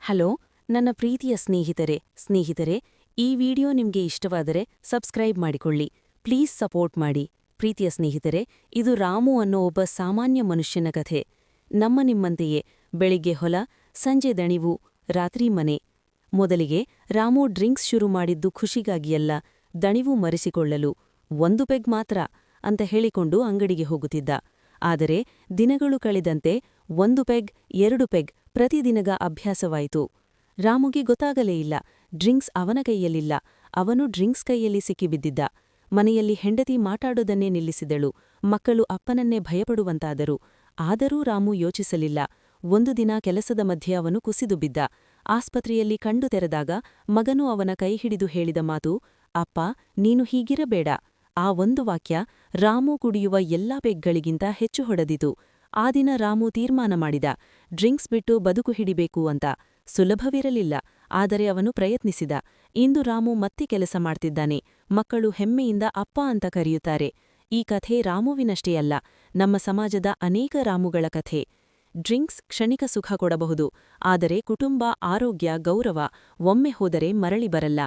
hello ನನ್ನ ಪ್ರೀತಿಯ ಸ್ನೇಹಿತರೆ ಈ ವಿಡಿಯೋ ನಿಮ್ಗೆ ಇಷ್ಟವಾದರೆ ಸಬ್ಸ್ಕ್ರೈಬ್ ಮಾಡಿಕೊಳ್ಳಿ ಪ್ಲೀಸ್ ಸಪೋರ್ಟ್ ಮಾಡಿ ಪ್ರೀತಿಯ ಸ್ನೇಹಿತರೆ ಇದು ರಾಮು ಅನ್ನೋ ಒಬ್ಬ ಸಾಮಾನ್ಯ ಮನುಷ್ಯನ ಕಥೆ ನಿಮ್ಮಂತೆಯೇ ಬೆಳಿಗ್ಗೆ ಹೊಲ ಸಂಜೆ ದಣಿವು ರಾತ್ರಿ ಮನೆ ಮೊದಲಿಗೆ ರಾಮು ಡ್ರಿಂಕ್ಸ್ ಶುರು ಮಾಡಿದ್ದು ಖುಷಿಗಾಗಿಯಲ್ಲ ದಣಿವು ಮರೆಸಿಕೊಳ್ಳಲು 1 ಪೆಗ್ ಮಾತ್ರ ಅಂತ ಹೇಳಿಕೊಂಡು ಅಂಗಡಿಗೆ ಹೋಗುತ್ತಿದ್ದ ಆದರೆ ದಿನಗಳು ಕಳೆದಂತೆ 1 ಪೆಗ್ 2 ಪೆಗ್ ಪ್ರತಿದಿನದ ಅಭ್ಯಾಸವಾಯಿತು ರಾಮುಗೆ ಗೊತ್ತಾಗಲೇ ಇಲ್ಲ ಡ್ರಿಂಕ್ಸ್ ಅವನ ಕೈಯಲ್ಲಿಲ್ಲ ಅವನು ಡ್ರಿಂಕ್ಸ್ ಕೈಯಲ್ಲಿ ಸಿಕ್ಕಿಬಿದ್ದಿದ್ದ ಮನೆಯಲ್ಲಿ ಹೆಂಡತಿ ಮಾತಾಡೋದನ್ನೇ ನಿಲ್ಲಿಸಿದಳು ಮಕ್ಕಳು ಅಪ್ಪನನ್ನೇ ಭಯಪಡುವಂತಾದರು ಆದರೂ ರಾಮು ಯೋಚಿಸಲಿಲ್ಲ ಒಂದು ದಿನ ಕೆಲಸದ ಮಧ್ಯೆ ಅವನು ಕುಸಿದು ಬಿದ್ದ ಆಸ್ಪತ್ರೆಯಲ್ಲಿ ಕಣ್ಣು ತೆರೆದಾಗ ಮಗನು ಅವನ ಕೈ ಹಿಡಿದು ಹೇಳಿದ ಮಾತು ಅಪ್ಪ ನೀನು ಹೀಗಿರಬೇಡ ಆ ಒಂದು ವಾಕ್ಯ ರಾಮು ಕುಡಿಯುವ ಎಲ್ಲಾ ಪೆಗ್ಗಳಿಗಿಂತ ಹೆಚ್ಚು ಹೊಡೆದಿತು ಆ ದಿನ ರಾಮು ತೀರ್ಮಾನ ಮಾಡಿದ ಡ್ರಿಂಕ್ಸ್ ಬಿಟ್ಟು ಬದುಕು ಹಿಡಿಬೇಕು ಅಂತ ಸುಲಭವಿರಲಿಲ್ಲ ಆದರೆ ಅವನು ಪ್ರಯತ್ನಿಸಿದ ಇಂದು ರಾಮು ಮತ್ತೆ ಕೆಲಸ ಮಾಡ್ತಿದ್ದಾನೆ ಮಕ್ಕಳು ಹೆಮ್ಮೆಯಿಂದ ಅಪ್ಪ ಅಂತ ಕರೆಯುತ್ತಾರೆ ಈ ಕಥೆ ರಾಮುವಿನಷ್ಟೇ ಅಲ್ಲ ನಮ್ಮ ಸಮಾಜದ ಅನೇಕ ರಾಮುಗಳ ಕಥೆ ಡ್ರಿಂಕ್ಸ್ ಕ್ಷಣಿಕ ಸುಖ ಕೊಡಬಹುದು ಆದರೆ ಕುಟುಂಬ ಆರೋಗ್ಯ ಗೌರವ ಒಮ್ಮೆ ಹೋದರೆ ಮರಳಿ ಬರಲ್ಲ